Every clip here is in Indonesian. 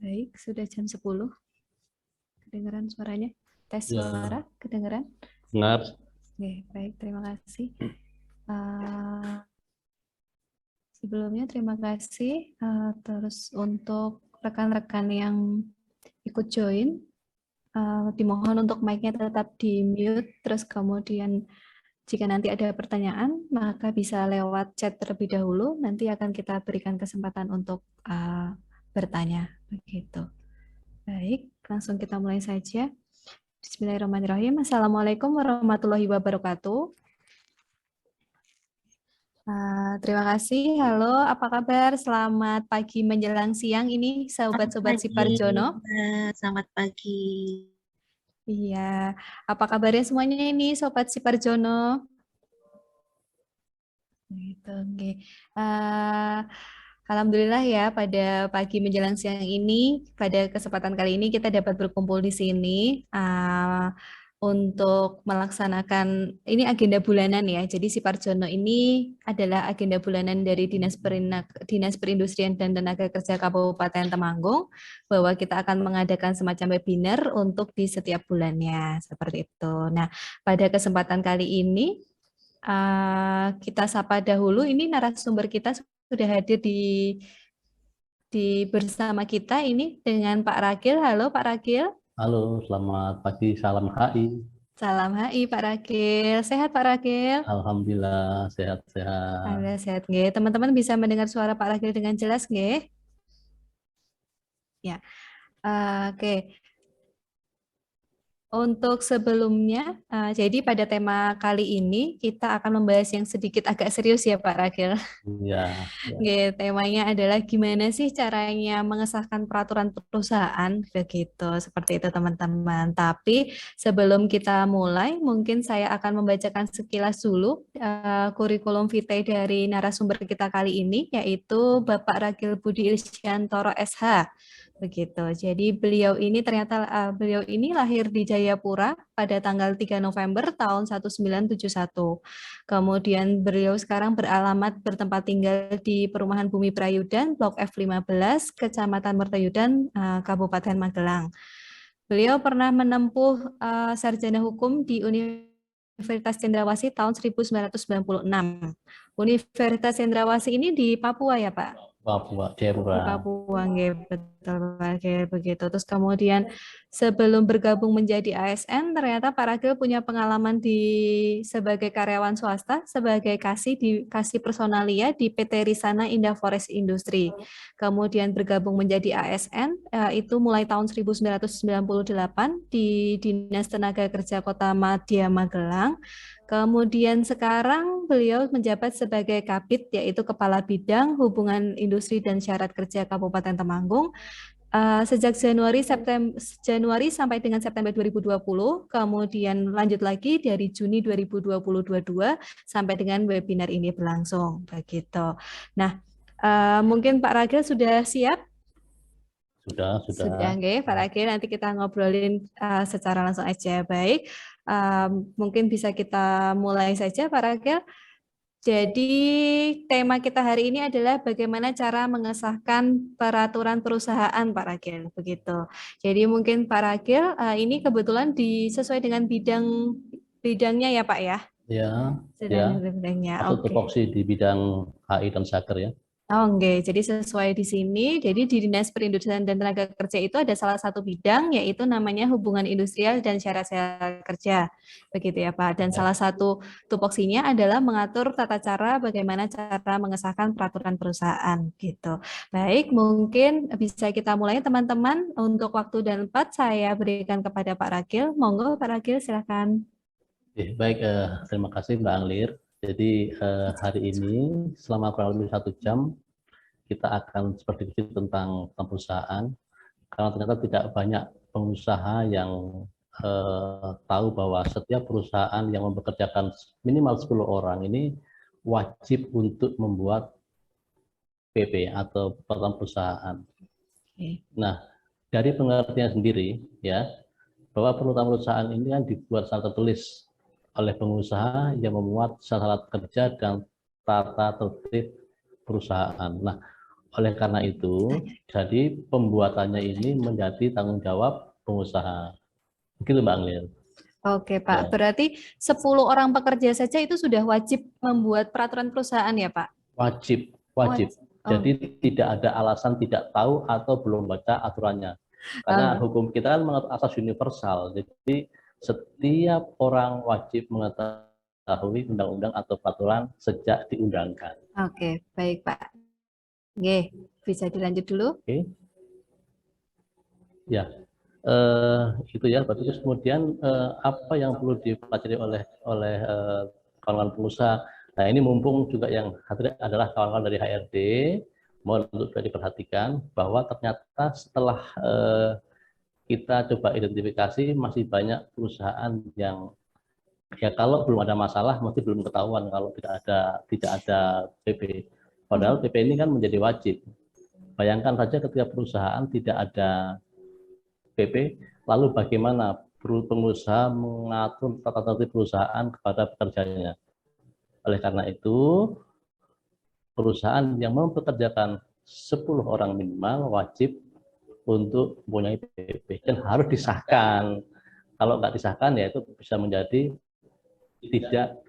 Baik, sudah jam 10. Kedengaran suaranya? Tes Ya, suara, kedengaran? benar. Oke, baik, terima kasih. Uh, Sebelumnya terima kasih terus untuk rekan-rekan yang ikut join. Dimohon untuk mic-nya tetap di mute, terus kemudian jika nanti ada pertanyaan, maka bisa lewat chat terlebih dahulu, nanti akan kita berikan kesempatan untuk bertanya. Begitu. Baik, langsung kita mulai saja. Bismillahirrahmanirrahim. Assalamualaikum warahmatullahi wabarakatuh. Terima kasih. Halo, apa kabar? Selamat pagi menjelang siang ini, Selamat sobat-sobat pagi, Siparjono. Mbak. Selamat pagi. Iya, apa kabarnya semuanya ini, sobat Siparjono? Gitu, oke. Alhamdulillah ya, pada pagi menjelang siang ini, pada kesempatan kali ini kita dapat berkumpul di sini untuk melaksanakan ini agenda bulanan ya. Jadi Siparjono ini adalah agenda bulanan dari Dinas Perindustrian dan Tenaga Kerja Kabupaten Temanggung, bahwa kita akan mengadakan semacam webinar untuk di setiap bulannya seperti itu. Nah, pada kesempatan kali ini kita sapa dahulu, ini narasumber kita sudah hadir di bersama kita ini dengan Pak Ragil. Halo Pak Ragil. Halo, selamat pagi. Salam HI. Salam HI Pak Ragil. Sehat Pak Ragil? Alhamdulillah, sehat-sehat. Alhamdulillah sehat nggih. Teman-teman bisa mendengar suara Pak Ragil dengan jelas nggih? Ya. Oke. Untuk sebelumnya, jadi pada tema kali ini kita akan membahas yang sedikit agak serius ya Pak Ragil. Ya, ya. Oke, temanya adalah gimana sih caranya mengesahkan peraturan perusahaan, begitu, seperti itu teman-teman. Tapi sebelum kita mulai, mungkin saya akan membacakan sekilas dulu kurikulum vitae dari narasumber kita kali ini, yaitu Bapak Ragil Budi Ilsyantoro SH. Begitu. Jadi beliau ini lahir di Jayapura pada tanggal 3 November tahun 1971. Kemudian beliau sekarang bertempat tinggal di Perumahan Bumi Prayudan, Blok F15, Kecamatan Mertayudan, Kabupaten Magelang. Beliau pernah menempuh sarjana hukum di Universitas Cendrawasih tahun 1996. Universitas Cendrawasih ini di Papua ya, Pak? Papua, Di Jayapura. Papua, nggih, betul kayak begitu. Terus kemudian sebelum bergabung menjadi ASN, ternyata Pak Ragil punya pengalaman sebagai karyawan swasta, sebagai kasih personalia di PT Risana Indah Forest Industri. Kemudian bergabung menjadi ASN, itu mulai tahun 1998 di Dinas Tenaga Kerja Kota Madya Magelang. Kemudian sekarang beliau menjabat sebagai Kabid, yaitu Kepala Bidang Hubungan Industri dan Syarat Kerja Kabupaten Temanggung sejak Januari sampai dengan September 2020, kemudian lanjut lagi dari Juni 2022 sampai dengan webinar ini berlangsung. Begitu. Nah, mungkin Pak Ragil sudah siap? Sudah. Sudah, nggih, Pak Ragil. Nanti kita ngobrolin secara langsung aja. Baik, mungkin bisa kita mulai saja, Pak Ragil. Jadi tema kita hari ini adalah bagaimana cara mengesahkan peraturan perusahaan, Pak Ragil, begitu. Jadi mungkin Pak Ragil ini kebetulan sesuai dengan bidangnya ya, Pak ya. Ya, Sedang ya. bidangnya. Aku Oke. tupoksi di bidang HI dan Saker ya. Oh, enggak. Jadi sesuai di sini, jadi di Dinas Perindustrian dan Tenaga Kerja itu ada salah satu bidang, yaitu namanya hubungan industrial dan syarat-syarat kerja. Begitu ya, Pak. Dan Ya. salah satu tupoksinya adalah mengatur tata cara bagaimana cara mengesahkan peraturan perusahaan. Gitu. Baik, mungkin bisa kita mulai teman-teman. Untuk waktu dan tempat saya berikan kepada Pak Ragil. Monggo Pak Ragil, silakan. Baik, terima kasih Mbak Anglir. Jadi hari ini selama kurang lebih 1 jam kita akan seperti itu tentang perusahaan. Karena ternyata tidak banyak pengusaha yang tahu bahwa setiap perusahaan yang mempekerjakan minimal 10 orang ini wajib untuk membuat PP atau peraturan perusahaan. Nah, dari pengertian sendiri ya, bahwa peraturan perusahaan ini kan dibuat secara tertulis oleh pengusaha yang memuat syarat kerja dan tata tertib perusahaan. Nah, Oleh karena itu, jadi pembuatannya ini menjadi tanggung jawab pengusaha. Begitu Mbak Anglir. Oke, Ya, Pak. Berarti 10 orang pekerja saja itu sudah wajib membuat peraturan perusahaan ya, Pak? wajib, wajib. Wajib. Jadi Oke. tidak ada alasan tidak tahu atau belum baca aturannya. Karena Oh, hukum kita kan mengatur asas universal. Jadi setiap orang wajib mengetahui undang-undang atau peraturan sejak diundangkan. oke, baik, Pak. Oke, bisa dilanjut dulu? Oke, ya. Itu ya. Berarti terus kemudian apa yang perlu dipelajari oleh kawan-kawan pengusaha. Nah, ini mumpung juga yang hadir adalah kawan-kawan dari HRD, mohon untuk juga diperhatikan bahwa ternyata setelah kita coba identifikasi masih banyak perusahaan yang ya kalau belum ada masalah masih belum ketahuan kalau tidak ada PP. Padahal PP ini kan menjadi wajib. Bayangkan saja ketika perusahaan tidak ada PP, lalu bagaimana pengusaha mengatur tata tertib perusahaan kepada pekerjanya. Oleh karena itu, perusahaan yang mempekerjakan 10 orang minimal wajib untuk mempunyai PP dan harus disahkan. Kalau nggak disahkan ya itu bisa menjadi tidak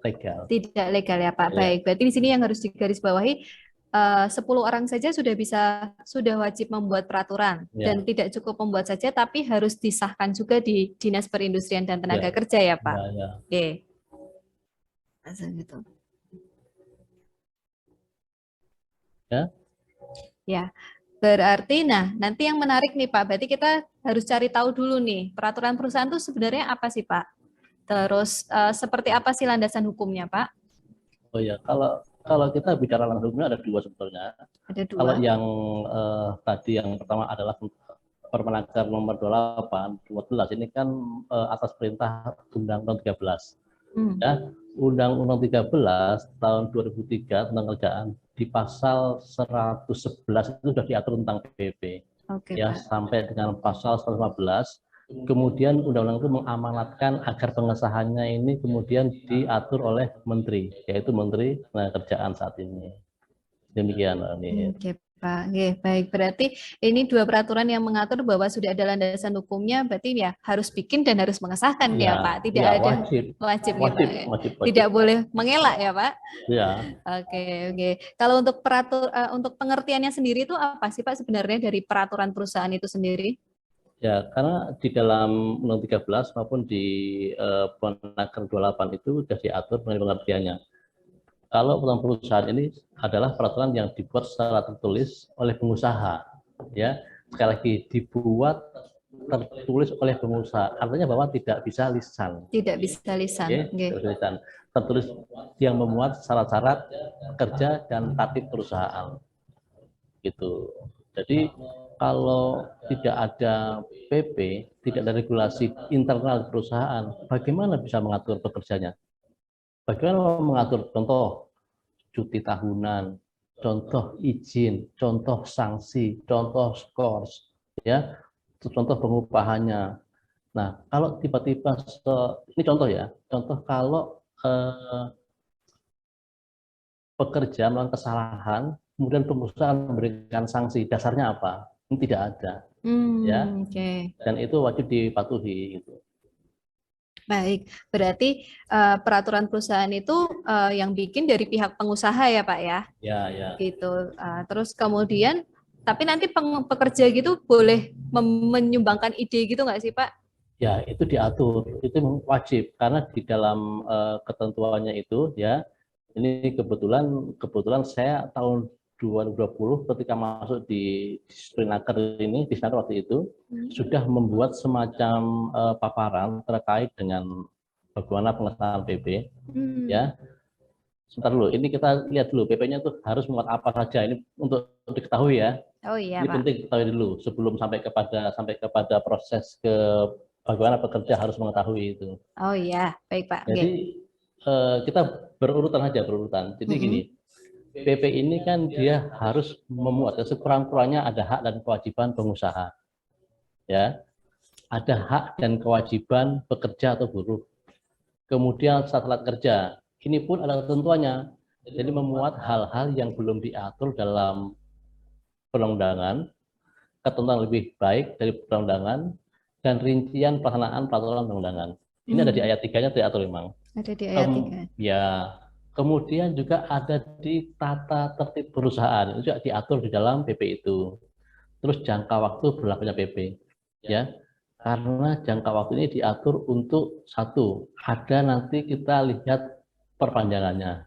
legal. Tidak legal ya, Pak. Ya, Baik, berarti di sini yang harus digarisbawahi 10 orang saja sudah wajib membuat peraturan dan ya, tidak cukup membuat saja tapi harus disahkan juga di Dinas Perindustrian dan ya, Tenaga Kerja ya, Pak. ya, ya. Oke. Asal gitu. Ya, Ya, berarti nanti yang menarik nih Pak, berarti kita harus cari tahu dulu nih, peraturan perusahaan itu sebenarnya apa sih Pak? Terus seperti apa sih landasan hukumnya Pak? oh ya, kalau kita bicara langsungnya ada dua sebetulnya. Ada Kalau dua. yang tadi yang pertama adalah Permenaker nomor 28 2012 ini kan atas perintah Undang-Undang 13. Hmm. Ya, Undang-Undang 13 tahun 2003 tentang kerjaan di pasal 111 itu sudah diatur tentang PP. Oke Ya, Pak. sampai dengan pasal 115. Kemudian undang-undang itu mengamanatkan agar pengesahannya ini kemudian diatur oleh menteri, yaitu Menteri Tenaga saat ini. Demikian, ini. Oke Pak. Oke, baik. Berarti ini dua peraturan yang mengatur bahwa sudah ada landasan hukumnya, berarti ya harus bikin dan harus mengesahkan Ya, ya Pak. Tidak ya ada wajib, wajib ya Pak. wajib, wajib, wajib. Tidak boleh mengelak ya Pak. Ya, Oke, oke. Kalau untuk pengertiannya sendiri itu apa sih Pak sebenarnya dari peraturan perusahaan itu sendiri? ya, karena di dalam Undang 13 maupun di Permenaker 28 itu sudah diatur mengenai pengertiannya. Kalau peraturan perusahaan ini adalah peraturan yang dibuat secara tertulis oleh pengusaha, ya. Sekali lagi dibuat tertulis oleh pengusaha, artinya bahwa tidak bisa lisan. Tidak bisa lisan. Ya, Oke. lisan. Tertulis yang memuat syarat-syarat kerja dan tatib perusahaan. Gitu. Jadi kalau tidak ada PP, tidak ada regulasi internal perusahaan, bagaimana bisa mengatur pekerjanya? Bagaimana mengatur contoh cuti tahunan, contoh izin, contoh sanksi, contoh skors, ya, contoh pengupahannya. Nah, kalau tiba-tiba ini contoh ya, contoh kalau pekerja melakukan kesalahan, kemudian pengusaha memberikan sanksi, dasarnya apa? Ini tidak ada, ya, Oke. dan itu wajib dipatuhi. Gitu. Baik. Berarti peraturan perusahaan itu yang bikin dari pihak pengusaha ya Pak ya? Ya, ya. Gitu. Terus kemudian, tapi nanti pekerja gitu boleh menyumbangkan ide gitu nggak sih Pak? Ya, itu diatur, itu wajib karena di dalam ketentuannya itu ya. Ini kebetulan saya tahun 2020 ketika masuk di Disnaker ini, Disnaker waktu itu sudah membuat semacam paparan terkait dengan bagaimana pengesahan PP. Ya, sebentar dulu. Ini kita lihat dulu PP-nya itu harus memuat apa saja. Ini untuk diketahui ya. Oh iya Ini Pak. penting diketahui dulu sebelum sampai kepada proses ke bagaimana pekerja harus mengetahui itu. Oh iya, baik Pak. Jadi kita berurutan aja berurutan. Jadi gini, PP ini kan dia harus memuat sekurang-kurangnya ada hak dan kewajiban pengusaha. Ya, ada hak dan kewajiban pekerja atau buruh. Kemudian setelah kerja, ini pun ada ketentuannya. Jadi memuat hal-hal yang belum diatur dalam perundang-undangan, ketentuan lebih baik dari perundang-undangan, dan rincian pelaksanaan peraturan perundang-undangan. Ini ada di ayat 3-nya diatur memang. Ada di ayat 3. Ya, kemudian juga ada di tata tertib perusahaan, itu juga diatur di dalam PP itu. Terus jangka waktu berlakunya PP, ya, karena jangka waktu ini diatur untuk satu, ada nanti kita lihat perpanjangannya,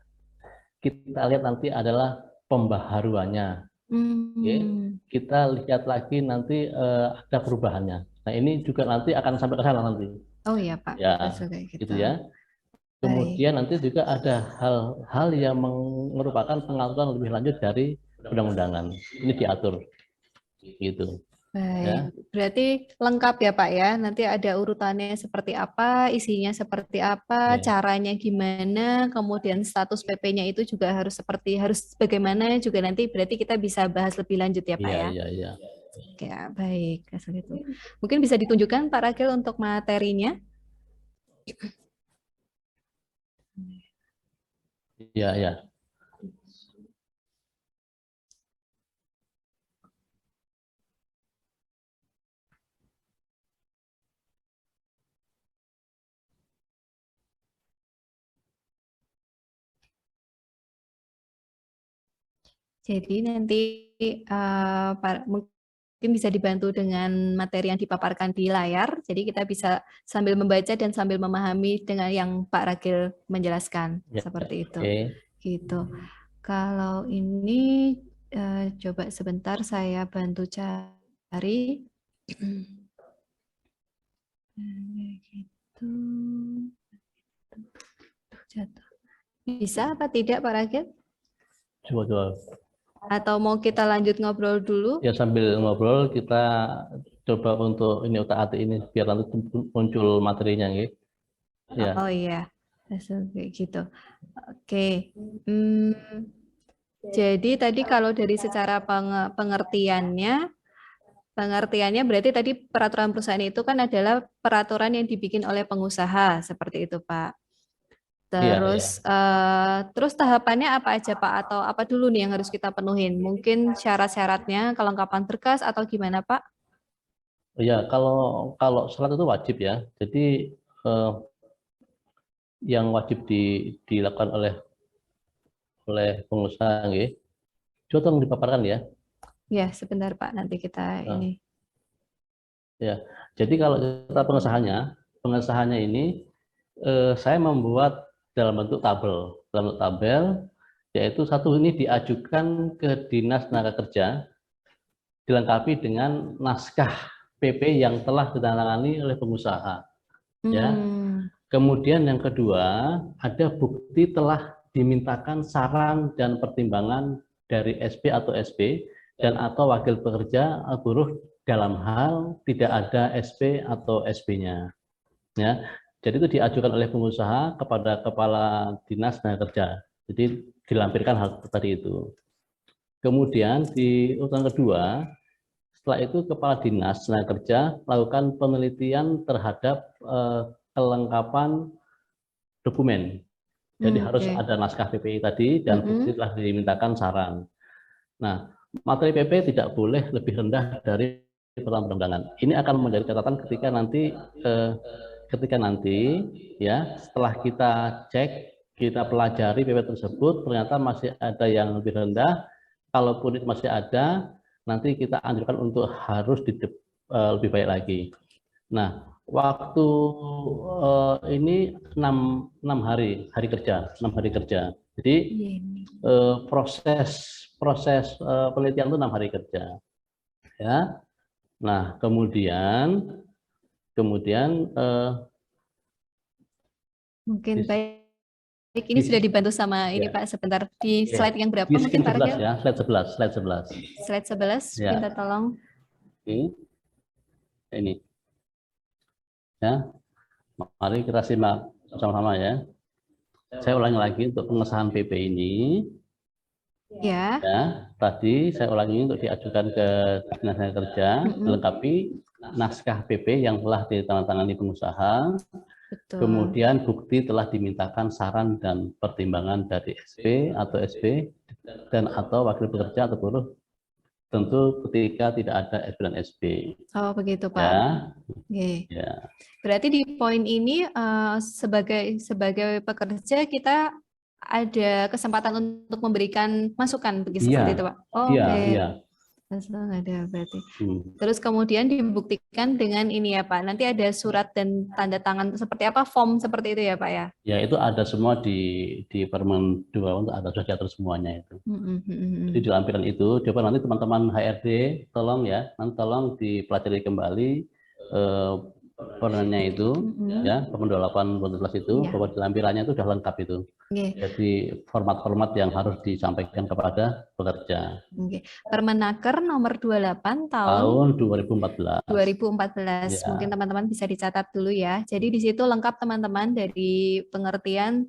kita lihat nanti adalah pembaharuannya, okay? Kita lihat lagi nanti ada perubahannya. Nah ini juga nanti akan sampai ke sana nanti. Oh iya Pak, ya, gitu ya. Kemudian nanti juga ada hal-hal yang merupakan pengaturan lebih lanjut dari undang-undangan. Ini diatur, gitu. Baik, Ya. berarti lengkap ya Pak ya. Nanti ada urutannya seperti apa, isinya seperti apa, caranya gimana, kemudian status PP-nya itu juga harus bagaimana juga nanti berarti kita bisa bahas lebih lanjut ya Pak ya. Iya. Ya, baik. Itu. Mungkin bisa ditunjukkan Pak Ragil untuk materinya. Iya. Jadi nanti mungkin bisa dibantu dengan materi yang dipaparkan di layar. Jadi kita bisa sambil membaca dan sambil memahami dengan yang Pak Ragil menjelaskan seperti itu. Gitu. Kalau ini coba sebentar saya bantu cari. Gitu. Jatuh. Bisa apa tidak Pak Ragil? Coba. Atau mau kita lanjut ngobrol dulu? Ya sambil ngobrol kita coba untuk ini utak-atik ini biar nanti muncul materinya, gitu. Ya. Oh iya, kayak gitu. Oke. Jadi tadi kalau dari secara pengertiannya berarti tadi peraturan perusahaan itu kan adalah peraturan yang dibikin oleh pengusaha seperti itu Pak. Terus terus tahapannya apa aja Pak, atau apa dulu nih yang harus kita penuhin? Mungkin syarat-syaratnya, kelengkapan berkas atau gimana Pak? Ya, kalau syarat itu wajib ya. Jadi yang wajib dilakukan oleh pengusaha, gitu. Coba tolong dipaparkan ya. Ya, sebentar Pak, nanti kita ini. Ya, jadi kalau kita pengesahannya ini saya membuat dalam bentuk tabel, yaitu satu ini diajukan ke Dinas Tenaga Kerja, dilengkapi dengan naskah PP yang telah ditandatangani oleh pengusaha. Ya. Kemudian yang kedua, ada bukti telah dimintakan saran dan pertimbangan dari SP atau SP dan atau wakil pekerja atau buruh dalam hal tidak ada SP atau SP-nya. Ya. Jadi itu diajukan oleh pengusaha kepada Kepala Dinas Tenaga Kerja. Jadi dilampirkan hal tadi itu. Kemudian di urutan kedua, setelah itu Kepala Dinas Tenaga Kerja melakukan penelitian terhadap kelengkapan dokumen. Jadi harus ada naskah PPI tadi dan bukti telah dimintakan saran. Nah, materi PP tidak boleh lebih rendah dari peraturan perundangan. Ini akan menjadi catatan ketika nanti ya setelah kita cek, kita pelajari PP tersebut, ternyata masih ada yang lebih rendah. Kalaupun itu masih ada, nanti kita anjurkan untuk harus lebih baik lagi. Nah, waktu ini 6 hari kerja, 6 hari kerja. Jadi proses penelitian itu 6 hari kerja. Ya. Nah, kemudian mungkin baik ini sudah dibantu sama ini Pak, sebentar di slide yang berapa mungkin Pak Ragil? Ya, slide 11. Slide 11, minta tolong. Ini. Ya. Mari kita simak sama-sama ya. Saya ulangi lagi untuk pengesahan PP ini. Ya, tadi saya ulangi untuk diajukan ke Dinas Tenaga Kerja, dilengkapi naskah PP yang telah ditandatangani pengusaha. Betul. Kemudian bukti telah dimintakan saran dan pertimbangan dari SP atau SP dan atau wakil pekerja atau buruh tentu ketika tidak ada SP dan SP. Oh, begitu, Pak. Ya, Oke. ya, Berarti di poin ini sebagai pekerja kita ada kesempatan untuk memberikan masukan begitu seperti itu, iya, Pak. Oh, iya, oke. iya. Langsung ada berarti. Hmm. Terus kemudian dibuktikan dengan ini ya Pak. Nanti ada surat dan tanda tangan seperti apa, form seperti itu ya Pak ya. Ya, itu ada semua di Permen 2 untuk ada sudah diatur semuanya itu. Jadi di lampiran itu, coba nanti teman-teman HRD tolong ya, nanti tolong dipelajari kembali permennya itu, ya, Permen 28 2011 itu, Ya. bahwa di lampirannya itu sudah lengkap itu. Oke. Jadi format-format yang harus disampaikan kepada pekerja. Oke. Permenaker nomor 28 Tahun 2014. 2014. Ya. Mungkin teman-teman bisa dicatat dulu ya. Jadi di situ lengkap teman-teman dari pengertian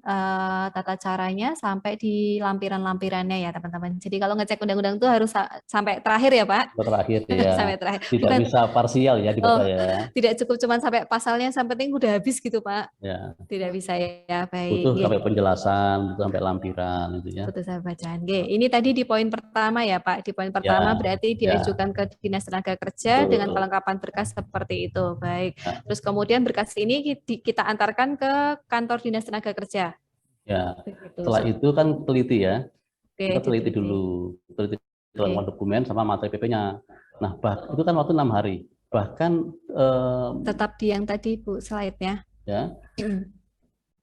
tata caranya sampai di lampiran-lampirannya ya teman-teman. Jadi kalau ngecek undang-undang itu harus sampai terakhir ya Pak. Terakhir ya. Sampai terakhir. Tidak Bukan, bisa parsial ya dibaca ya. tidak cukup cuma sampai pasalnya sampai penting udah habis gitu Pak. Ya. Tidak bisa ya. Baik. Butuh sampai penjelasan, butuh sampai lampiran gitu ya. Butuh sampai bacaan. Ini tadi di poin pertama ya Pak. Di poin pertama Ya, berarti diajukan ke Dinas Tenaga Kerja dengan kelengkapan berkas seperti itu. Baik. Ya. Terus kemudian berkas ini kita antarkan ke kantor Dinas Tenaga Kerja. Ya. Begitu. Setelah itu kan teliti ya. Oke, kita teliti dulu, teliti kelengkapan dokumen sama materi PP-nya. Nah, itu kan waktu 6 hari. Bahkan tetap di yang tadi Bu slide-nya. Ya.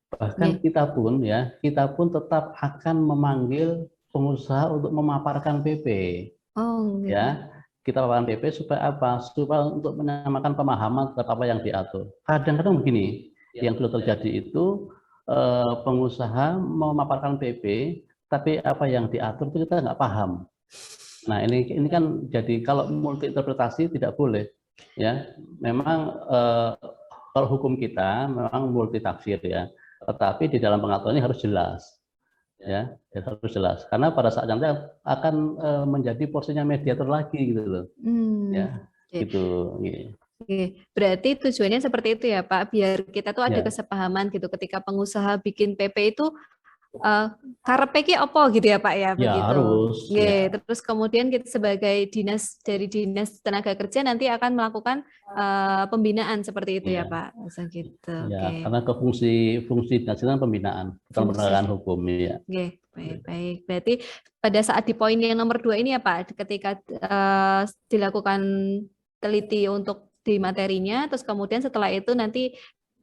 Bahkan kita pun tetap akan memanggil pengusaha untuk memaparkan PP. Oh, gitu. Ya, kita paparkan PP supaya apa? Supaya untuk menyamakan pemahaman terhadap apa yang diatur. Kadang-kadang begini, yang sudah terjadi itu pengusaha memaparkan PP, tapi apa yang diatur itu kita nggak paham. Nah, ini kan jadi kalau multi interpretasi tidak boleh. Ya, memang kalau hukum kita memang multi tafsir ya. Tetapi di dalam pengaturannya harus jelas, ya harus jelas. Karena pada saat nanti akan menjadi porsinya mediator lagi gitu loh, ya gitu. Oke, berarti tujuannya seperti itu ya Pak, biar kita tuh ada kesepahaman gitu ketika pengusaha bikin PP itu karepe apa gitu ya Pak ya, begitu. Harus. Ya. Terus kemudian kita sebagai dari dinas tenaga kerja nanti akan melakukan pembinaan seperti itu ya Pak, gitu. Ya, karena ke fungsi dinas itu pembinaan, bukan penegakan hukum ya. Oke, baik. Berarti pada saat di poin yang nomor 2 ini ya Pak, ketika dilakukan teliti untuk di materinya, terus kemudian setelah itu nanti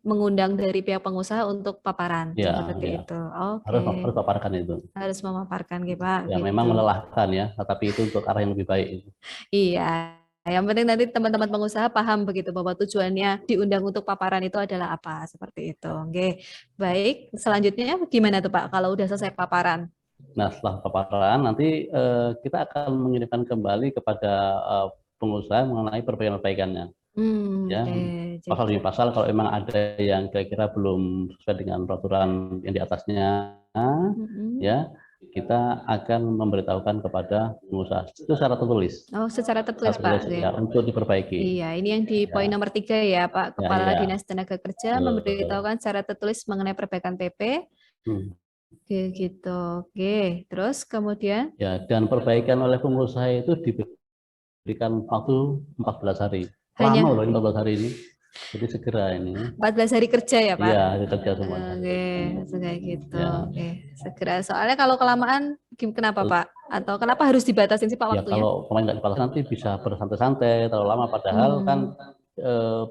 mengundang dari pihak pengusaha untuk paparan seperti itu. Oke. Harus paparkan itu. Harus memaparkan, Pak. Ya, gitu. Memang melelahkan ya, tetapi itu untuk arah yang lebih baik. Iya. Yang penting nanti teman-teman pengusaha paham begitu bahwa tujuannya diundang untuk paparan itu adalah apa, seperti itu. Oke. Baik, selanjutnya gimana tuh Pak kalau udah selesai paparan? Nah, setelah paparan nanti kita akan mengirimkan kembali kepada pengusaha mengenai perbaikan-perbaikannya. Ya, pasal demi pasal kalau memang ada yang kira-kira belum sesuai dengan peraturan yang di atasnya, ya kita akan memberitahukan kepada pengusaha itu secara tertulis. Oh, secara tertulis Pak. Ya, untuk diperbaiki. Iya, ini yang di poin nomor 3 ya Pak. Kepala Dinas Tenaga Kerja memberitahukan secara tertulis mengenai perbaikan PP. Oke, gitu. Oke, terus kemudian? Ya, dan perbaikan oleh pengusaha itu diberikan waktu 14 hari. Lama loh 14 hari ini. Jadi segera ini. 14 hari kerja ya Pak? Iya, hari kerja semua. Oke, kayak gitu. Oke, segera. Soalnya kalau kelamaan, kenapa Pak? Atau kenapa harus dibatasin sih Pak waktunya? Ya kalau kemarin nggak dibatasi nanti bisa bersantai-santai terlalu lama. Padahal kan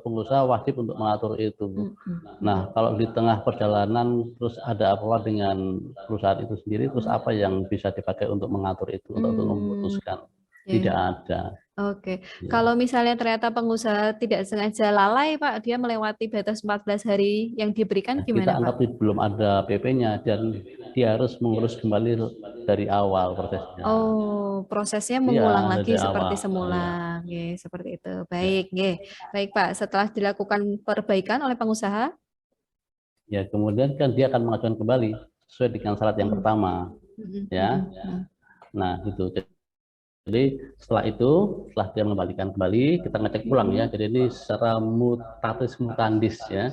pengusaha wajib untuk mengatur itu. Nah, kalau di tengah perjalanan terus ada apa dengan perusahaan itu sendiri, terus apa yang bisa dipakai untuk mengatur itu, untuk memutuskan? Tidak ada. Oke, kalau misalnya ternyata pengusaha tidak sengaja lalai Pak, dia melewati batas 14 hari yang diberikan gimana Pak? Kita anggap belum ada PP-nya dan dia harus mengurus kembali dari awal prosesnya. Oh, prosesnya mengulang lagi seperti semula. Seperti itu. Baik, baik Pak. Setelah dilakukan perbaikan oleh pengusaha? Ya, kemudian kan dia akan mengajukan kembali sesuai dengan syarat yang pertama. Ya. Nah, itu. Jadi setelah dia mengembalikan kembali, kita ngecek pulang ya. Jadi ini secara mutatis mutandis ya.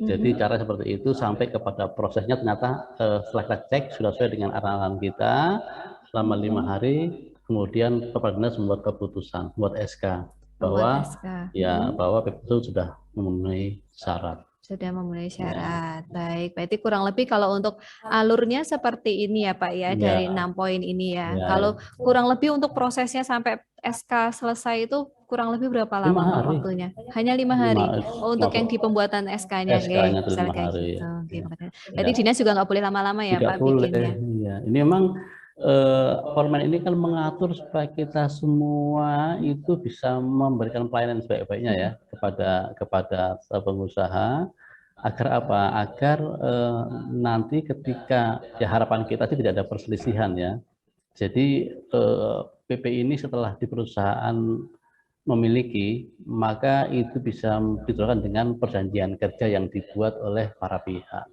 Jadi cara seperti itu sampai kepada prosesnya ternyata setelah kita cek sudah sesuai dengan arahan kita selama 5 hari, kemudian Kepala Dinas membuat keputusan, membuat SK Membuat bahwa SK. bahwa PP itu sudah memenuhi syarat. Sudah memenuhi Ya. syarat. Baik, berarti kurang lebih kalau untuk alurnya seperti ini ya Pak ya, dari 6 poin ini ya. Ya, Kalau kurang lebih untuk prosesnya sampai SK selesai itu kurang lebih berapa 5 lama Pak hari. waktunya? Hanya 5 hari. Oh, untuk yang di pembuatan SK-nya, SK-nya misalnya 5 kayak hari. gitu. Ya. Berarti dinas juga nggak boleh lama-lama ya Tidak Pak boleh. bikinnya. Ya. Ini memang Permen ini kan mengatur supaya kita semua itu bisa memberikan pelayanan sebaik-baiknya ya kepada pengusaha, agar apa? Agar nanti ketika ya harapan kita sih tidak ada perselisihan ya. Jadi PP ini setelah di perusahaan memiliki, maka itu bisa diteruskan dengan perjanjian kerja yang dibuat oleh para pihak.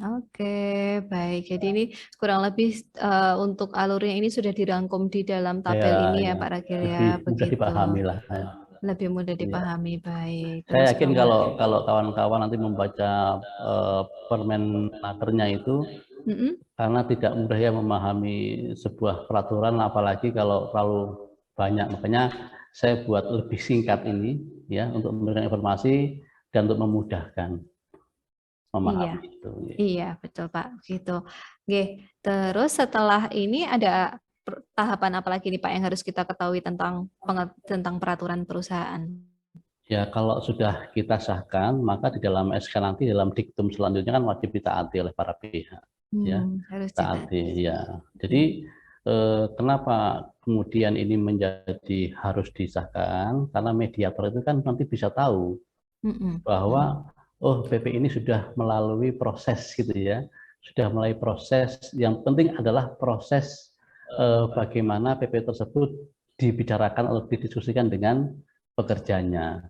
Oke, baik. Jadi ini kurang lebih untuk alurnya ini sudah dirangkum di dalam tabel ini ya Pak Ragil ya, Lebih mudah begitu. dipahami lah. Lebih mudah dipahami, baik. Saya Terus yakin kalau kawan-kawan nanti membaca Permenakernya itu, karena tidak mudah ya memahami sebuah peraturan, apalagi kalau terlalu banyak. Makanya saya buat lebih singkat ini ya untuk memberikan informasi dan untuk memudahkan memahami itu. Iya, betul Pak. Gitu. Oke. Terus setelah ini ada tahapan apa lagi nih Pak yang harus kita ketahui tentang peraturan perusahaan? Ya, kalau sudah kita sahkan, maka di dalam SK nanti dalam diktum selanjutnya kan wajib ditaati oleh para pihak. Ya, harus taati. Ya. Jadi kenapa kemudian ini menjadi harus disahkan? Karena mediator itu kan nanti bisa tahu bahwa PP ini sudah melalui proses gitu ya, sudah melalui proses. Yang penting adalah proses bagaimana PP tersebut dibicarakan atau didiskusikan dengan pekerjanya.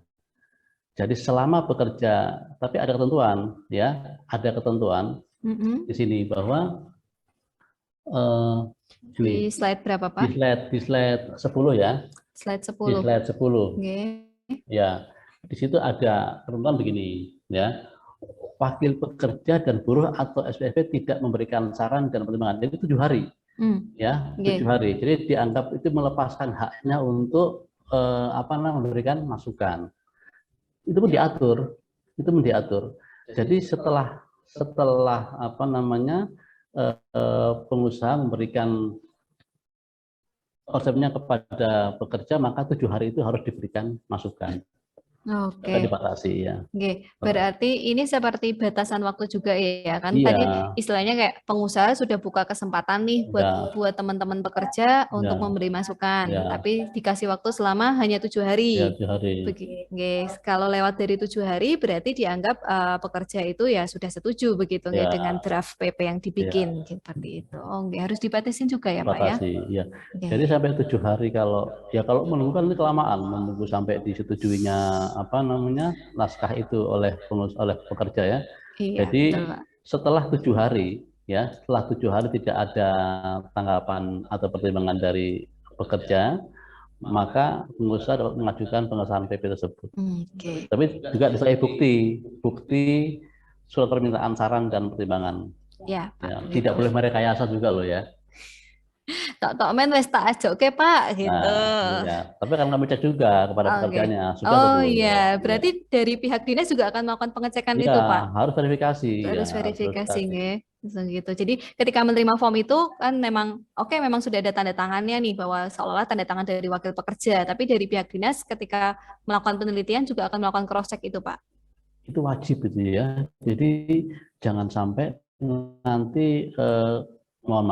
Jadi selama bekerja, tapi ada ketentuan ya, ada ketentuan di sini bahwa di slide berapa Pak? Di slide 10 ya. Slide 10. Di slide 10. Ya, di situ ada ketentuan begini ya. Wakil pekerja dan buruh atau SPV tidak memberikan saran dan pertimbangan. Jadi 7 hari. Ya, 7 hari. Jadi dianggap itu melepaskan haknya untuk memberikan masukan. Itu pun diatur. Jadi setelah pengusaha memberikan konsepnya kepada pekerja, maka 7 hari itu harus diberikan masukan. Oke. Dibatasi ya. Oke, berarti ini seperti batasan waktu juga ya kan? Tadi istilahnya kayak pengusaha sudah buka kesempatan nih buat teman-teman pekerja untuk memberi masukan, tapi dikasih waktu selama hanya 7 hari. 7 hari. Guys, kalau lewat dari 7 hari berarti dianggap pekerja itu ya sudah setuju begitu dengan draft PP yang dibikin seperti itu. Harus dibatasin juga ya Pak ya? Jadi sampai 7 hari kalau menunggu kan itu kelamaan, menunggu sampai disetujuinya naskah itu oleh pekerja ya. Jadi setelah 7 hari setelah 7 hari tidak ada tanggapan atau pertimbangan dari pekerja, maka pengusaha dapat mengajukan pengesahan PP tersebut. Tapi juga disertai bukti surat permintaan saran dan pertimbangan. Tidak boleh merekayasa juga loh ya. Tok men wis tak ajoke Pak gitu. Tapi akan kami cek juga kepada pekerjanya. Berarti dari pihak dinas juga akan melakukan pengecekan itu Pak. Harus verifikasi. Harus verifikasi gitu. Jadi ketika menerima form itu kan memang memang sudah ada tanda tangannya nih bahwa seolah-olah tanda tangan dari wakil pekerja. Tapi dari pihak dinas ketika melakukan penelitian juga akan melakukan cross check itu Pak. Itu wajib itu ya. Jadi jangan sampai nanti mohon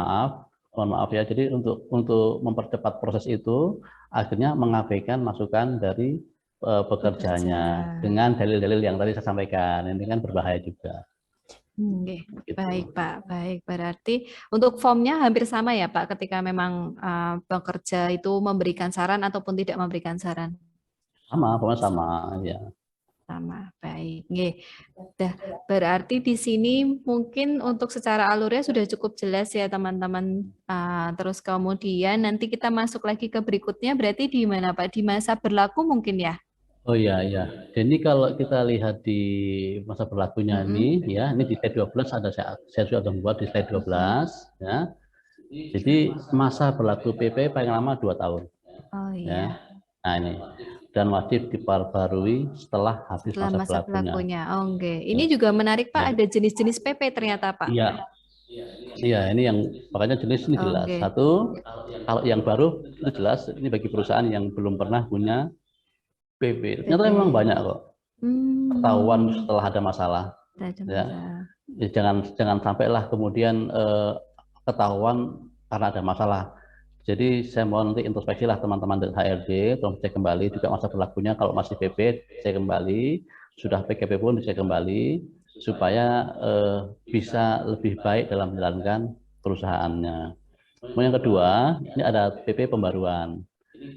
maaf ya. Jadi untuk mempercepat proses itu akhirnya mengabaikan masukan dari pekerjanya dengan dalil-dalil yang tadi saya sampaikan. Ini kan berbahaya juga. Baik Pak, baik. Berarti untuk formnya hampir sama ya Pak ketika memang pekerja itu memberikan saran ataupun tidak memberikan saran? Formnya sama ya. Sama, baik. Berarti di sini mungkin untuk secara alurnya sudah cukup jelas ya teman-teman. Terus kemudian nanti kita masuk lagi ke berikutnya, berarti di mana Pak? Di masa berlaku mungkin ya? Oh iya. Jadi kalau kita lihat di masa berlakunya ini di slide 12 saya sudah membuat di slide 12 ya. Jadi masa berlaku PP paling lama 2 tahun. Oh Ya. iya, Nah ini. Dan wajib diperbarui setelah habis setelah masa masa berlakunya. berlakunya. Oh, oke. Ya. Ini juga menarik Pak, Ya. ada jenis-jenis PP ternyata Pak. Iya. Iya, ini yang makanya jenis ini Oh, jelas. oke. Satu, kalau yang baru itu jelas ini bagi perusahaan yang belum pernah punya PP. Ternyata memang PP. banyak kok ketahuan Hmm, setelah ada masalah. ada Ya, masalah. ya jangan sampailah kemudian ketahuan karena ada masalah. Jadi saya mau nanti introspeksi lah teman-teman dari HRD, tolong cek kembali juga masa berlakunya kalau masih PP cek kembali, sudah PKP pun dicek kembali supaya bisa lebih baik dalam menjalankan perusahaannya. Kemudian yang kedua, ini ada PP pembaruan.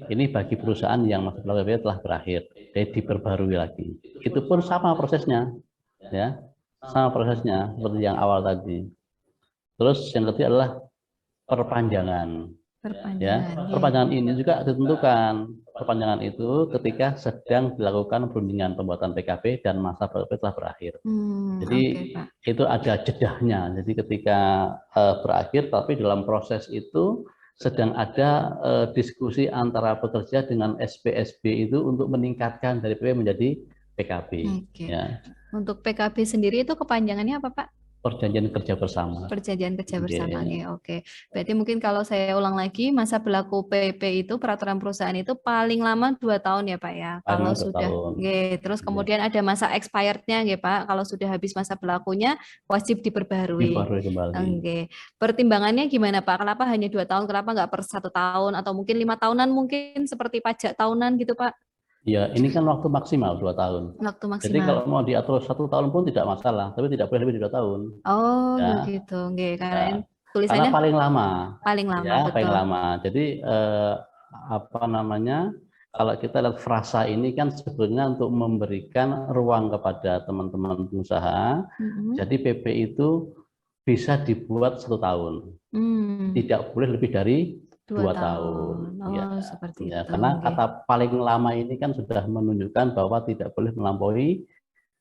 Ini bagi perusahaan yang masa berlaku PP telah berakhir, jadi diperbarui lagi. Itu pun sama prosesnya, ya, sama prosesnya seperti yang awal tadi. Terus yang ketiga adalah perpanjangan. Ya, Perpanjangan. Oke. perpanjangan ini juga ditentukan. Perpanjangan itu ketika sedang dilakukan perundingan pembuatan PKP dan masa PKP telah berakhir. Jadi Oke Pak. itu ada jedahnya. Jadi ketika berakhir, tapi dalam proses itu sedang ada diskusi antara pekerja dengan SPSB itu untuk meningkatkan dari PP menjadi PKB. Oke. Ya, Untuk PKB sendiri itu kepanjangannya apa Pak? perjanjian kerja bersama. Perjanjian kerja bersama. Oke. Oke. Berarti mungkin kalau saya ulang lagi, masa berlaku PP itu peraturan perusahaan itu paling lama 2 tahun ya Pak ya. Paling Kalau 2 sudah, tahun. oke. Terus Ya. kemudian ada masa expirednya ya Pak. Kalau sudah habis masa berlakunya, wajib diperbarui. Diperbarui kembali. Oke. Pertimbangannya gimana Pak? Kenapa hanya 2 tahun? Kenapa nggak per 1 tahun atau mungkin 5 tahunan mungkin seperti pajak tahunan gitu Pak? Ya, ini kan waktu maksimal 2 tahun. Waktu Jadi maksimal. kalau mau diatur 1 tahun pun tidak masalah, tapi tidak boleh lebih dari 2 tahun. Oh, Ya, begitu. Oke, karena ya. Karena tulisannya paling lama, paling lama, ya paling betul. lama. Jadi apa namanya? Kalau kita lihat frasa ini kan sebetulnya untuk memberikan ruang kepada teman-teman pengusaha. Jadi PP itu bisa dibuat 1 tahun, tidak boleh lebih dari 2 tahun. Oh, Ya, seperti ya, itu. karena Oke. kata paling lama ini kan sudah menunjukkan bahwa tidak boleh melampaui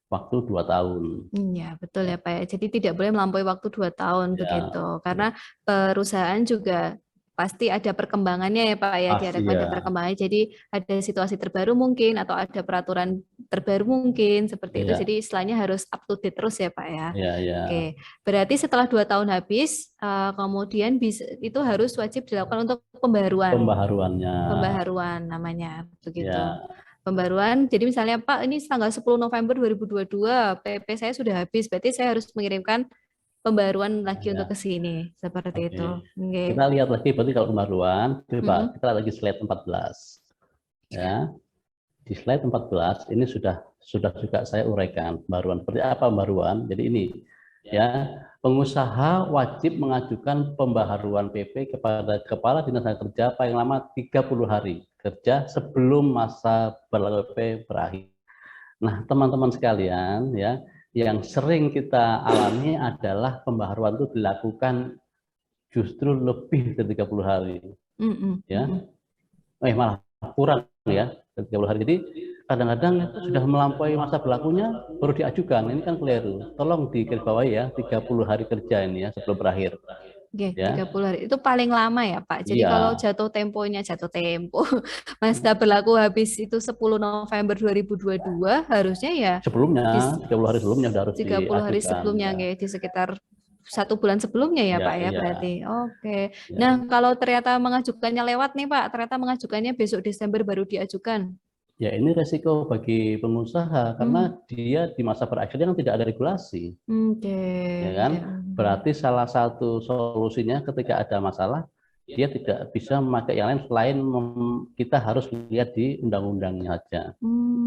waktu 2 tahun. Iya, betul ya Pak ya. Jadi tidak boleh melampaui waktu 2 tahun Ya, begitu. Karena perusahaan juga pasti ada perkembangannya ya Pak ya, pasti diharapkan ada ya. perkembangannya. Jadi ada situasi terbaru mungkin atau ada peraturan terbaru mungkin seperti itu. Ya, Jadi istilahnya harus up to date terus ya Pak ya. ya, ya. Oke, berarti setelah 2 tahun habis, kemudian bisa itu harus wajib dilakukan untuk pembaruan. Pembaharuannya. Pembaharuan namanya begitu. Ya, Pembaruan, jadi misalnya Pak, ini tanggal 10 November 2022, PP saya sudah habis, berarti saya harus mengirimkan pembaruan lagi untuk ya. ke sini, seperti Oke. itu. Oke. Kita lihat lagi berarti kalau pembaruan, coba Mm-mm. kita lihat lagi slide 14. Ya, di slide 14 ini sudah juga saya uraikan pembaruan. Seperti apa pembaruan? Jadi ini ya, pengusaha wajib mengajukan pembaharuan PP kepada Kepala Dinas Tenaga Kerja paling lama 30 hari kerja sebelum masa berlaku PP berakhir. Nah, teman-teman sekalian ya, yang sering kita alami adalah pembaharuan itu dilakukan justru lebih dari 30 hari Mm-mm. ya. Mm-mm. Malah kurang ya, 30 hari. Jadi kadang-kadang itu sudah melampaui masa berlakunya baru diajukan. Ini kan keliru. Tolong digarisbawahi ya, 30 hari kerja ini ya sebelum berakhir. Oke, Ya. 30 hari. Itu paling lama ya, Pak. Jadi kalau Iya, jatuh tempo, masa berlaku habis itu 10 November 2022, harusnya ya di sebelumnya 30 hari sebelumnya sudah harus 30 hari diajukan sebelumnya, ya. nggak, di sekitar 1 bulan sebelumnya ya, Ya, Pak ya, iya. berarti. Oke. Ya. Nah, kalau ternyata mengajukannya lewat nih, Pak, ternyata mengajukannya besok Desember baru diajukan. Ya, ini resiko bagi pengusaha Hmm, karena dia di masa berakhirnya kan tidak ada regulasi, oke. ya kan? Oke. Berarti salah satu solusinya ketika ada masalah dia tidak bisa memakai yang lain selain kita harus lihat di undang-undangnya saja,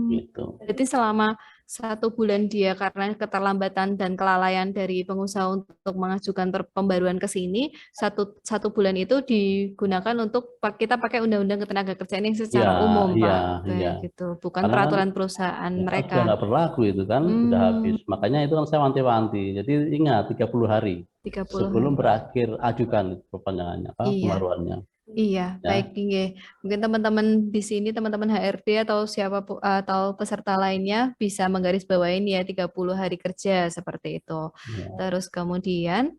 gitu. Berarti selama 1 bulan dia karena keterlambatan dan kelalaian dari pengusaha untuk mengajukan pembaruan ke sini, satu bulan itu digunakan untuk kita pakai undang-undang ketenagakerjaan yang Iya, secara umum, iya, Pak. iya. Kayak gitu, bukan Karena kan peraturan perusahaan ya, kan sudah mereka. nggak berlaku itu kan, sudah Hmm, habis. Makanya itu kan saya wanti-wanti. Jadi ingat 30 hari 30 sebelum hari. berakhir ajukan perpanjangannya, apa Iya. pembaruannya. Iya, baik, Ya, Inge. Mungkin teman-teman di sini, teman-teman HRD atau siapa atau peserta lainnya bisa menggarisbawahi ya 30 hari kerja seperti itu. ya. Terus kemudian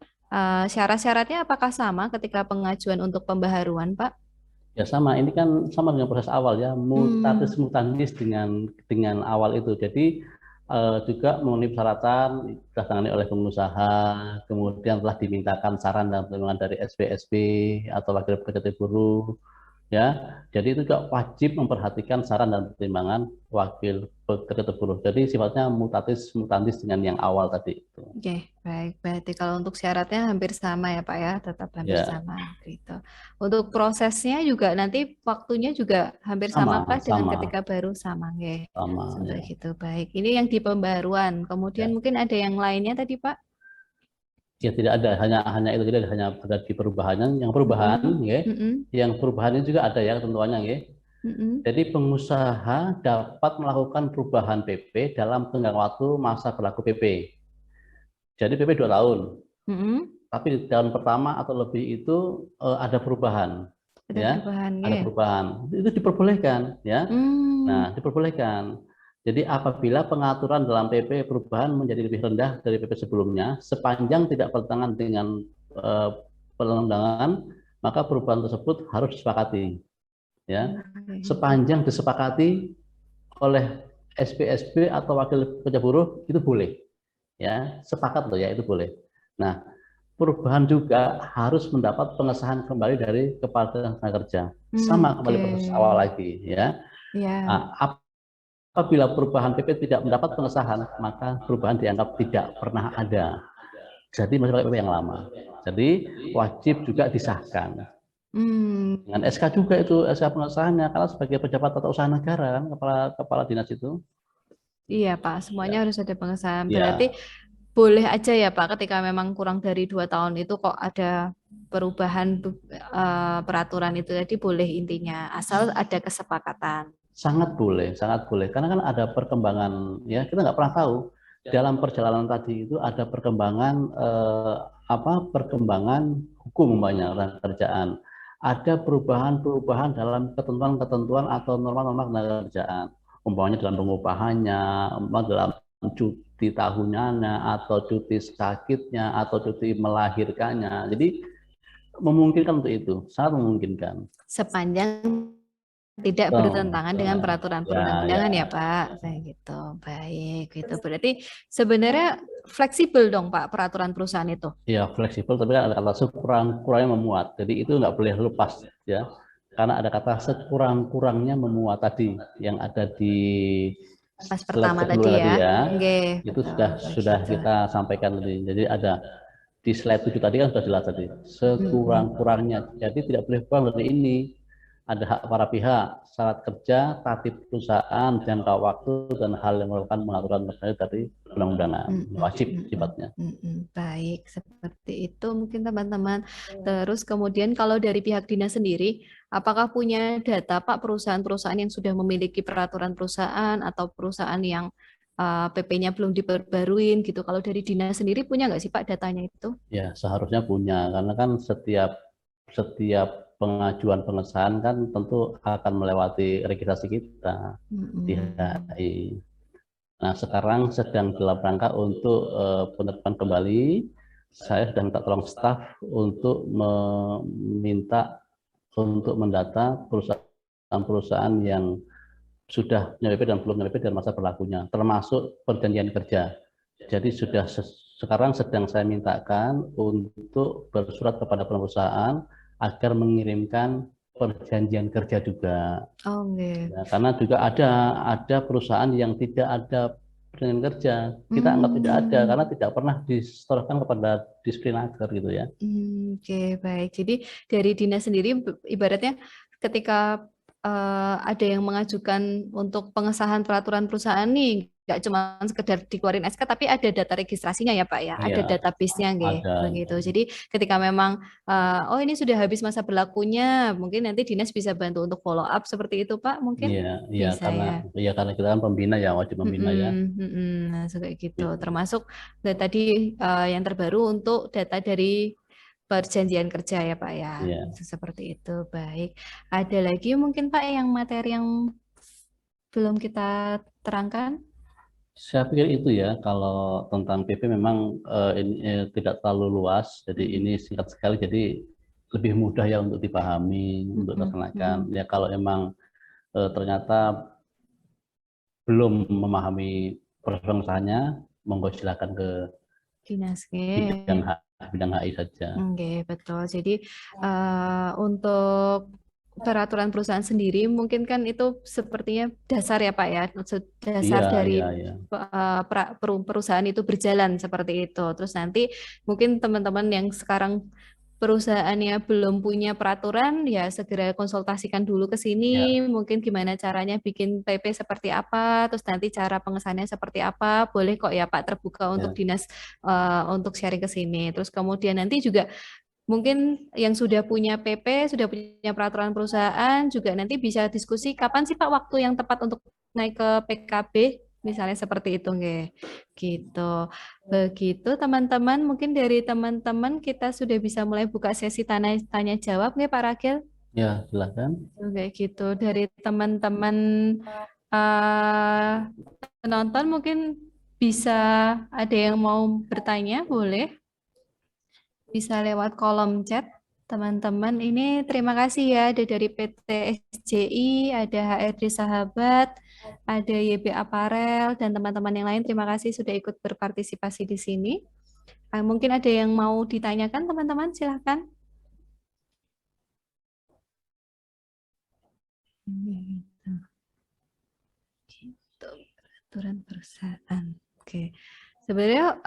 Syarat-syaratnya apakah sama ketika pengajuan untuk pembaharuan, Pak? Ya sama, ini kan sama dengan proses awal ya, Hmm, mutatis mutandis dengan awal itu. Jadi juga memenuhi persyaratan ditangani oleh pengusaha, kemudian telah dimintakan saran dan pertimbangan dari SPSB atau wakil pekerja buruh, ya. Jadi itu juga wajib memperhatikan saran dan pertimbangan wakil pekerja buruh. Jadi sifatnya mutatis mutandis dengan yang awal tadi itu. oke, baik. Berarti kalau untuk syaratnya hampir sama ya, Pak ya, tetap hampir Ya, sama gitu. Untuk prosesnya juga nanti waktunya juga hampir sama sama, kah dengan sama, ketika baru sama, nggih. sama Sampai ya. gitu, baik. Ini yang di pembaruan. Kemudian Ya. mungkin ada yang lainnya tadi, Pak? Ya tidak ada, hanya itu jadi hanya ada di perubahannya. Yang perubahan, Mm-mm, ya, mm-mm, yang perubahan ini juga ada ya ketentuannya, ya. mm-mm. Jadi pengusaha dapat melakukan perubahan PP dalam tenggang waktu masa berlaku PP. Jadi PP 2 tahun, Mm-mm. tapi di tahun pertama atau lebih itu ada perubahan, Ada ya, perubahan, ada nggih. perubahan. Itu diperbolehkan, ya. Hmm, Nah, diperbolehkan. Jadi apabila pengaturan dalam PP perubahan menjadi lebih rendah dari PP sebelumnya, sepanjang tidak bertentangan dengan eh, perundangan, maka perubahan tersebut harus disepakati. Ya, oke. sepanjang disepakati oleh SPSB atau wakil pekerja buruh itu boleh. Ya, sepakat loh ya itu boleh. Nah, perubahan juga harus mendapat pengesahan kembali dari Kepala Dinas Tenaga Kerja. Sama Oke. kembali proses awal lagi, ya. Ya. Nah, apabila perubahan PP tidak mendapat pengesahan, maka perubahan dianggap tidak pernah ada. Jadi masih pakai PP yang lama. Jadi wajib juga disahkan. Hmm, Dengan SK juga itu SK pengesahannya, karena sebagai pejabat tata usaha negara kan kepala kepala dinas itu. iya Pak, semuanya Ya, harus ada pengesahan. Berarti ya, boleh aja ya Pak, ketika memang kurang dari 2 tahun itu kok ada perubahan peraturan itu tadi boleh intinya, asal ada kesepakatan. sangat boleh, sangat boleh. Karena kan ada perkembangan, ya kita nggak pernah tahu dalam perjalanan tadi itu ada perkembangan perkembangan hukum umpamanya tentang kerjaan. Ada perubahan-perubahan dalam ketentuan-ketentuan atau norma-norma tenaga kerjaan. Umpamanya dalam pengupahannya, umpamanya dalam cuti tahunannya, atau cuti sakitnya, atau cuti melahirkannya. Jadi memungkinkan untuk itu, sangat memungkinkan. Sepanjang tidak Betul, bertentangan dengan betul. peraturan Ya, ya. perundang-undangan ya Pak. Kayak gitu. Baik, gitu. Berarti sebenarnya fleksibel dong Pak peraturan perusahaan itu. Ya fleksibel, tapi kan ada kata sekurang-kurangnya memuat. Jadi itu nggak boleh lepas, ya. Karena ada kata sekurang-kurangnya memuat tadi yang ada di Pas slide pertama tadi kedua tadi, ya. ya. Nggih, Itu betul sudah begitu. kita sampaikan tadi. Jadi ada di slide 7 tadi kan sudah jelas tadi. Mm-mm. Sekurang-kurangnya. Jadi tidak boleh kurang dari ini. Ada hak para pihak, syarat kerja, tatip perusahaan, jangka waktu, dan hal yang merupakan pengaturan terkait dari undang-undangan. Mm-mm, Wajib mm-mm, sifatnya. mm-mm. Baik, seperti itu mungkin teman-teman. Terus kemudian kalau dari pihak dinas sendiri, apakah punya data Pak perusahaan-perusahaan yang sudah memiliki peraturan perusahaan atau perusahaan yang PP-nya belum diperbaruin gitu? Kalau dari dinas sendiri punya nggak sih Pak datanya itu? Ya, seharusnya punya, karena kan setiap setiap pengajuan pengesahan kan tentu akan melewati registrasi kita di Mm-mm. HI. Nah, sekarang sedang dalam rangka untuk penetapan kembali. Saya sudah minta tolong staf untuk meminta untuk mendata perusahaan-perusahaan yang sudah punya PP dan belum punya PP dan masa berlakunya, termasuk perjanjian kerja. Jadi sudah sekarang sedang saya mintakan untuk bersurat kepada perusahaan agar mengirimkan perjanjian kerja juga. Oh, nggih. Ya, karena juga ada perusahaan yang tidak ada perjanjian kerja. Kita anggap tidak ada Hmm. karena tidak pernah disetorkan kepada diskrinaker gitu ya. Oke, baik. Jadi dari dinas sendiri ibaratnya ketika ada yang mengajukan untuk pengesahan peraturan perusahaan nih, nggak cuma sekedar dikeluarin SK, tapi ada data registrasinya ya Pak ya, ada Iya, database-nya nggih, ada. begitu. Jadi ketika memang oh ini sudah habis masa berlakunya, mungkin nanti dinas bisa bantu untuk follow up seperti itu Pak, mungkin Iya, iya bisa karena ya. karena kita kan pembina ya, wajib membina ya. Mm-mm, mm-mm. Nah, kayak gitu. Gitu. Termasuk tadi yang terbaru untuk data dari perjanjian kerja ya Pak ya. Iya. Seperti itu. Baik. Ada lagi mungkin Pak yang materi yang belum kita terangkan? Saya pikir itu ya, kalau tentang PP memang ini tidak terlalu luas, jadi ini singkat sekali, jadi lebih mudah ya untuk dipahami, untuk dilaksanakan. Ya kalau emang ternyata belum memahami proses pengusahaannya, monggo silakan ke Dinas. bidang bidang HI saja. Oke, betul. Jadi untuk peraturan perusahaan sendiri mungkin kan itu sepertinya dasar ya Pak ya, dasar Iya, iya, dari iya. perusahaan itu berjalan seperti itu. Terus nanti mungkin teman-teman yang sekarang perusahaannya belum punya peraturan, ya segera konsultasikan dulu ke sini, Ya, mungkin gimana caranya bikin PP seperti apa, terus nanti cara pengesahannya seperti apa, boleh kok ya Pak terbuka untuk ya, dinas untuk sharing ke sini. Terus kemudian nanti juga mungkin yang sudah punya PP, sudah punya peraturan perusahaan, juga nanti bisa diskusi kapan sih Pak waktu yang tepat untuk naik ke PKB, misalnya seperti itu, nggih. Gitu. Begitu teman-teman, mungkin dari teman-teman kita sudah bisa mulai buka sesi tanya jawab, nggih Pak Ragil? ya, silakan. Oke, gitu. Dari teman-teman eh, penonton mungkin bisa ada yang mau bertanya, boleh. Bisa lewat kolom chat. Teman-teman, ini terima kasih ya, ada dari PT SJI, ada HRD Sahabat, ada YB Aparel, dan teman-teman yang lain, terima kasih sudah ikut berpartisipasi di sini. Mungkin ada yang mau ditanyakan, teman-teman, silahkan. Gitu, peraturan perusahaan. Oke. Sebenarnya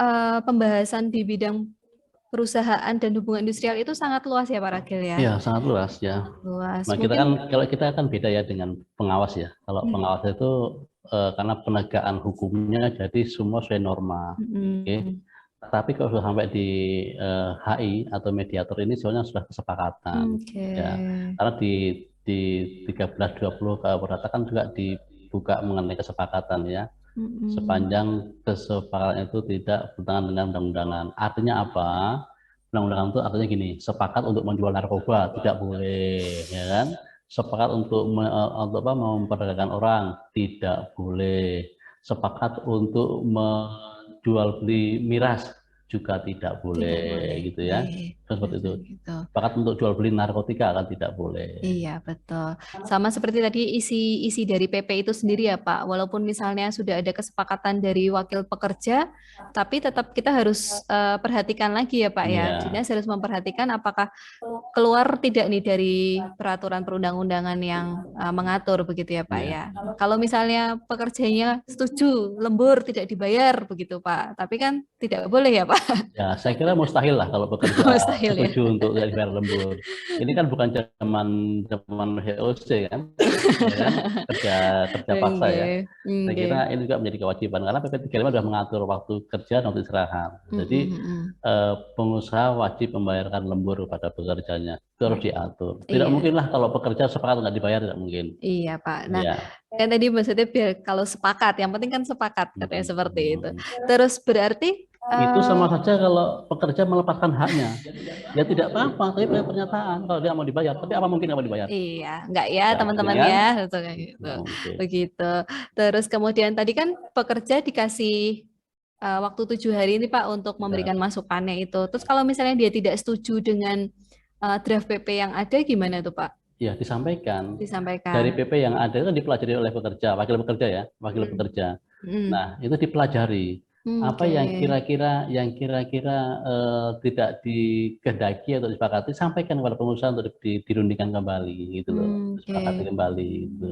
pembahasan di bidang perusahaan dan hubungan industrial itu sangat luas ya Pak Ragil ya. Ya, sangat luas ya. Luas. Nah, kita Mungkin kan kalau kita kan beda ya dengan pengawas ya. Kalau pengawas itu karena penegakan hukumnya jadi semua sesuai norma. Oke. mm, Tapi kalau sudah sampai di HI atau mediator ini sebenarnya sudah kesepakatan. oke. Ya. Karena di 1320 KUH Perdata kan juga dibuka mengenai kesepakatan ya. Mm-mm. Sepanjang kesepakatan itu tidak bertentangan dengan undang-undangan. Artinya apa? Undang-undangan itu artinya gini, sepakat untuk menjual narkoba tidak boleh, ya kan? Sepakat untuk apa? Memperdagangkan orang tidak boleh. Sepakat untuk menjual beli miras juga tidak Tidak boleh, boleh. gitu ya. Oke. Seperti itu. Gitu. Sepakat untuk jual beli narkotika kan tidak boleh. Iya, betul. Sama seperti tadi isi dari PP itu sendiri ya, Pak. Walaupun misalnya sudah ada kesepakatan dari wakil pekerja, tapi tetap kita harus perhatikan lagi ya, Pak ya. Iya, Dinas harus memperhatikan apakah keluar tidak nih dari peraturan perundang-undangan yang mengatur begitu ya, Pak iya. ya. Kalau misalnya pekerjanya setuju, lembur tidak dibayar begitu, Pak. Tapi kan tidak boleh ya, Pak. Ya, saya kira mustahil lah kalau bekerja Mustahil ya. setuju untuk tidak dibayar lembur. Ini kan bukan zaman zaman VOC kan, ya kan? Kerja kerja paksa ya. Oke, Saya kira oke. ini juga menjadi kewajiban karena PP 35 sudah mengatur waktu kerja dan waktu istirahat. Jadi pengusaha wajib membayarkan lembur kepada pekerjanya. Itu harus diatur. Tidak Iya, mungkin lah kalau pekerja sepakat nggak dibayar, tidak mungkin. iya Pak. Nah, Ya. kan tadi maksudnya biar kalau sepakat, yang penting kan sepakat katanya seperti itu. Hmm. Terus berarti Itu sama saja kalau pekerja melepaskan haknya. Ya tidak apa-apa, tapi pernyataan kalau dia mau dibayar. Tapi apa mungkin nggak mau dibayar? iya, enggak ya Nggak mungkin teman-teman kan? ya, gitu kayak gitu. Nggak mungkin. Begitu. Terus kemudian tadi kan pekerja dikasih waktu 7 hari ini Pak untuk Ya, memberikan masukannya itu. Terus kalau misalnya dia tidak setuju dengan draft PP yang ada, gimana tuh Pak? ya disampaikan. Disampaikan. Dari PP yang ada itu kan dipelajari oleh pekerja, wakil pekerja ya, wakil Hmm. pekerja. Hmm. Nah, itu dipelajari. Apa Oke. yang kira-kira tidak dikehendaki atau disepakati, sampaikan kepada pengusaha untuk dirundingkan kembali, gitu loh. Disepakati Oke. kembali. Gitu.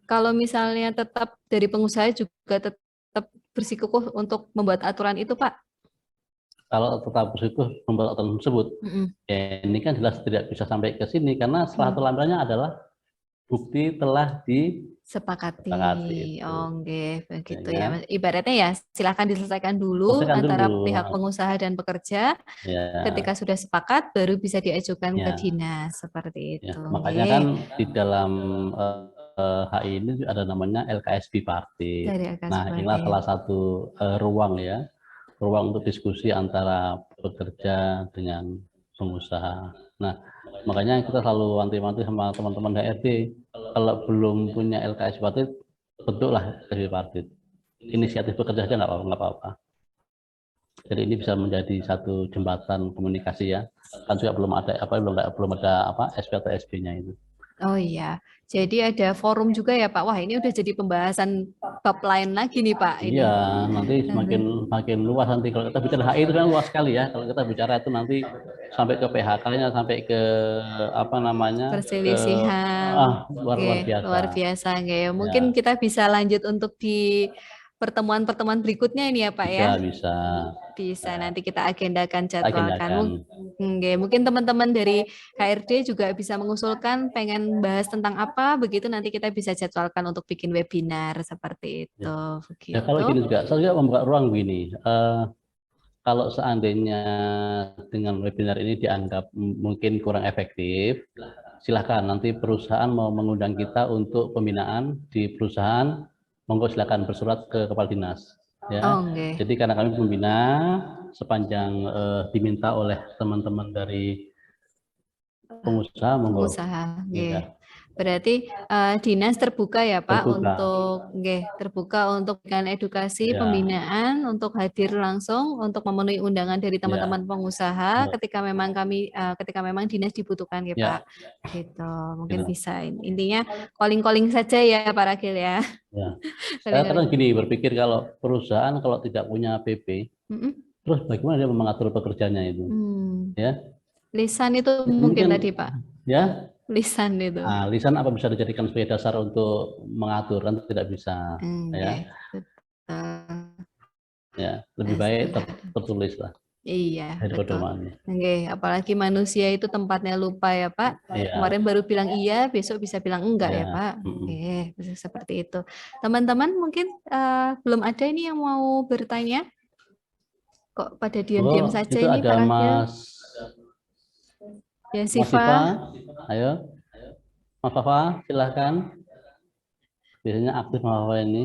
Kalau misalnya tetap dari pengusaha juga tetap bersikukuh untuk membuat aturan itu, Pak. Kalau tetap bersyukur membuat aturan tersebut, Mm-mm. ya ini kan jelas tidak bisa sampai ke sini karena setelah Mm. lampirannya adalah bukti telah Sepakati. disepakati itu, Oke, ya begitu ya. kan? Ibaratnya ya, silakan diselesaikan dulu Selesaikan antara dulu, pihak pengusaha dan pekerja. Ketika ya, sudah sepakat, baru bisa diajukan ke ya, dinas seperti ya. itu. Makanya kan Oke. di dalam HI ini ada namanya LKS bipartit. Dari atas Nah, inilah berarti. salah satu ruang ya, ruang untuk diskusi antara pekerja dengan pengusaha. Nah, makanya kita selalu wanti-wanti sama teman-teman HRD, kalau belum punya LKS bipartit, bentuklah LKS bipartit. inisiatif bekerja saja nggak apa-apa. Jadi ini bisa menjadi satu jembatan komunikasi ya. Kan juga belum ada SP atau SB-nya itu. Oh iya, jadi ada forum juga ya Pak. Wah ini udah jadi pembahasan bab lain lagi nih Pak Iya, ini. nanti makin luas nanti kalau kita bicara HI itu kan luas sekali ya. Kalau kita bicara itu nanti sampai ke PHK-nya, sampai ke ke Perselisihan, luar oke, biasa. luar biasa, oke. Mungkin Ya, kita bisa lanjut untuk di pertemuan-pertemuan berikutnya ini ya Pak ya. bisa. Bisa nanti kita agendakan, jadwalkan. Agendakan. Mungkin teman-teman dari HRD juga bisa mengusulkan pengen bahas tentang apa, begitu nanti kita bisa jadwalkan untuk bikin webinar seperti Ya. itu. Ya kalau Begitu. gini juga, saya juga membuka ruang gini. Kalau seandainya dengan webinar ini dianggap mungkin kurang efektif, silakan nanti perusahaan mau mengundang kita untuk pembinaan di perusahaan, monggo silakan bersurat ke kepala dinas. Ya, Oh, oke. jadi karena kami pembina, sepanjang diminta oleh teman-teman dari pengusaha, monggo. Pengusaha, Ya, nggih. Berarti dinas terbuka ya Pak terbuka. untuk nggih, terbuka untuk memberikan edukasi Ya, pembinaan untuk hadir langsung untuk memenuhi undangan dari ya, teman-teman pengusaha ketika memang dinas dibutuhkan ya Pak. ya. Gitu. Mungkin Gitu. bisa intinya calling-calling saja ya Pak Ragil ya. Ya. Saya kadang Calling-calling. gini berpikir kalau perusahaan kalau tidak punya PP, Mm-mm. terus bagaimana dia mengatur pekerjanya itu? Hmm. Ya, Lisan itu mungkin mungkin tadi Pak. ya. Lisan itu. Lisan apa bisa dijadikan sebagai dasar untuk mengatur kan tidak bisa, Oke, ya. betul. Ya, lebih baik Dasar. tertulis lah Iya, dari betul. pedomannya. Oke, apalagi manusia itu tempatnya lupa ya, Pak. Iya, Kemarin baru bilang iya, besok bisa bilang enggak ya, ya. Pak. Oke, bisa seperti itu. Teman-teman mungkin belum ada ini yang mau bertanya. Kok pada diam-diam Oh, saja itu ini, ada Pak Ragil? Ya, Mas Siva, Siva. ayo, Mas Fafa, silahkan. Biasanya aktif Mas Fafa ini.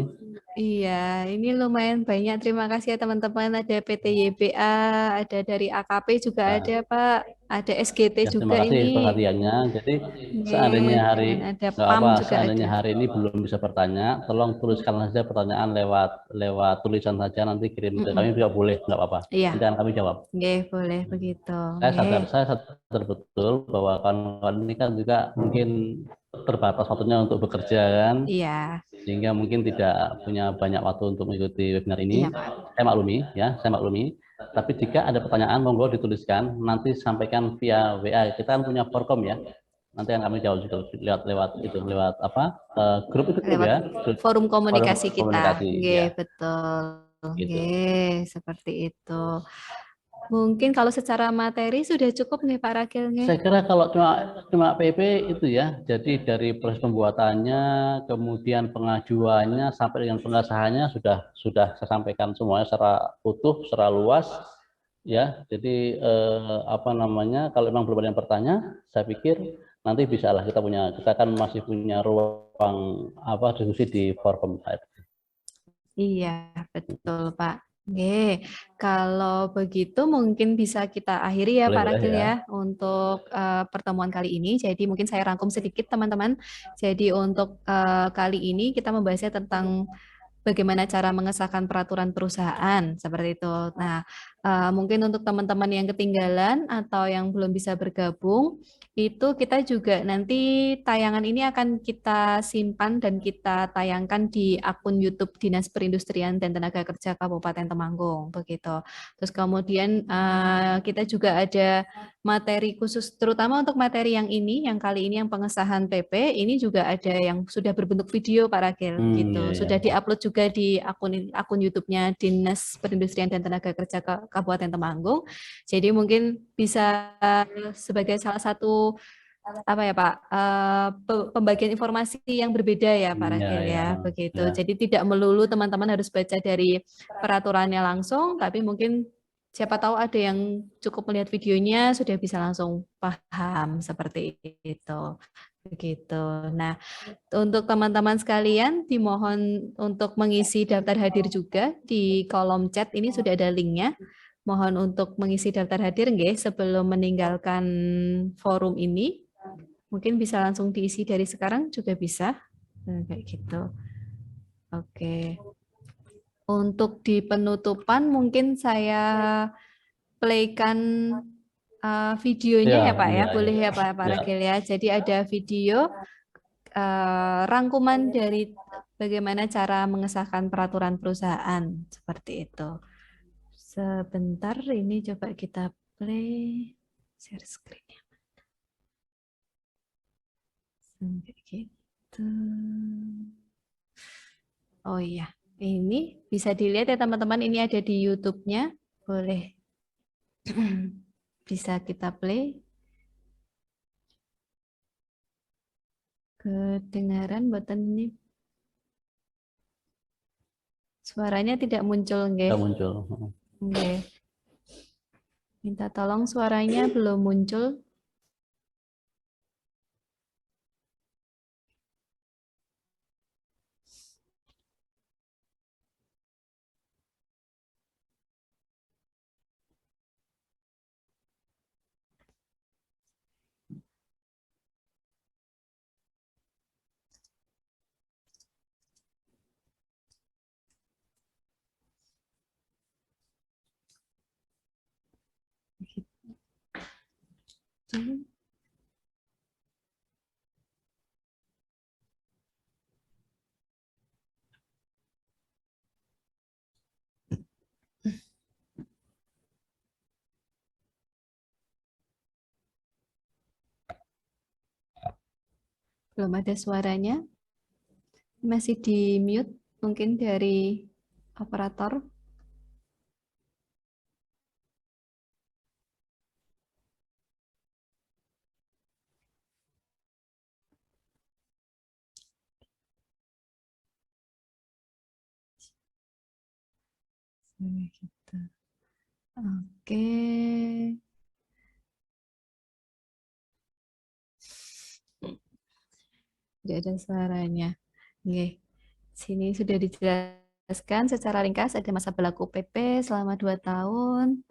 Iya, ini lumayan banyak. Terima kasih ya teman-teman. Ada PT YBA, ada dari AKP juga ada, Ya, Pak. Ada SGT ya, terima juga kasih ini. perhatiannya. Jadi seandainya Oke, hari dan ada nggak PAM apa, juga ada. seandainya hari ini belum bisa bertanya, tolong tuliskan saja pertanyaan lewat lewat tulisan saja nanti kirim ke kami Mm-mm. juga boleh, nggak apa-apa. Iya, Nanti akan kami jawab. oke, boleh begitu. Oke. Saya sadar betul bahwa kawan-kawan ini kan juga mungkin terbatas waktunya untuk bekerja kan, Iya, sehingga mungkin tidak punya banyak waktu untuk mengikuti webinar iya ini. Pak. Saya maklumi. Tapi jika ada pertanyaan, monggo dituliskan, nanti sampaikan via WA. Kita kan punya Forkom ya. Nanti akan kami jawab juga lewat grup itu grup Lewat ya, grup forum forum komunikasi kita. komunikasi Oke, ya, betul. Oke, gitu. seperti itu. Mungkin kalau secara materi sudah cukup nih Pak Rakil nih. Saya kira kalau cuma cuma PP itu ya, jadi dari proses pembuatannya, kemudian pengajuannya sampai dengan pengesahannya sudah saya sampaikan semuanya secara utuh, secara luas ya. Jadi kalau memang belum ada yang bertanya, saya pikir nanti bisa lah kita kan masih punya ruang diskusi di forum. Iya, betul Pak. Oke, kalau begitu mungkin bisa kita akhiri ya Boleh Pak boleh Rakil ya. ya untuk pertemuan kali ini. Jadi mungkin saya rangkum sedikit teman-teman. Jadi untuk kali ini kita membahasnya tentang bagaimana cara mengesahkan peraturan perusahaan seperti itu. Nah, mungkin untuk teman-teman yang ketinggalan atau yang belum bisa bergabung, itu kita juga nanti tayangan ini akan kita simpan dan kita tayangkan di akun YouTube Dinas Perindustrian dan Tenaga Kerja Kabupaten Temanggung, begitu. Terus kemudian kita juga ada materi khusus, terutama untuk materi yang kali ini yang pengesahan PP, ini juga ada yang sudah berbentuk video Pak Rakil, gitu. Ya, ya. Sudah diupload juga di akun YouTube-nya Dinas Perindustrian dan Tenaga Kerja Kabupaten Temanggung. Jadi mungkin bisa sebagai salah satu apa ya Pak, pembagian informasi yang berbeda ya Pak Ya, Rakil ya, ya, begitu. ya. Jadi tidak melulu teman-teman harus baca dari peraturannya langsung, tapi mungkin siapa tahu ada yang cukup melihat videonya sudah bisa langsung paham seperti itu. Begitu. Nah, untuk teman-teman sekalian dimohon untuk mengisi daftar hadir juga di kolom chat ini sudah ada linknya. Mohon untuk mengisi daftar hadir nggih sebelum meninggalkan forum ini. Mungkin bisa langsung diisi dari sekarang juga bisa. Kayak gitu. Oke. Untuk di penutupan mungkin saya playkan videonya Ya, ya Pak ya, iya, boleh iya. ya Pak Ya, Ragil ya. Jadi ada video rangkuman dari bagaimana cara mengesahkan peraturan perusahaan seperti itu. Sebentar, ini coba kita play share screen. Sampai gitu. Oh iya, ini bisa dilihat ya teman-teman, ini ada di YouTube-nya. Boleh bisa kita play. Kedengaran button ini suaranya tidak muncul, nggih. nggak muncul. Nggih. Minta tolong suaranya belum muncul. Gitu. Belum ada suaranya. Masih di mute mungkin dari operator. Gitu. Oke. Tidak ada suaranya. Oke. Sini sudah dijelaskan secara ringkas ada masa berlaku PP selama 2 tahun.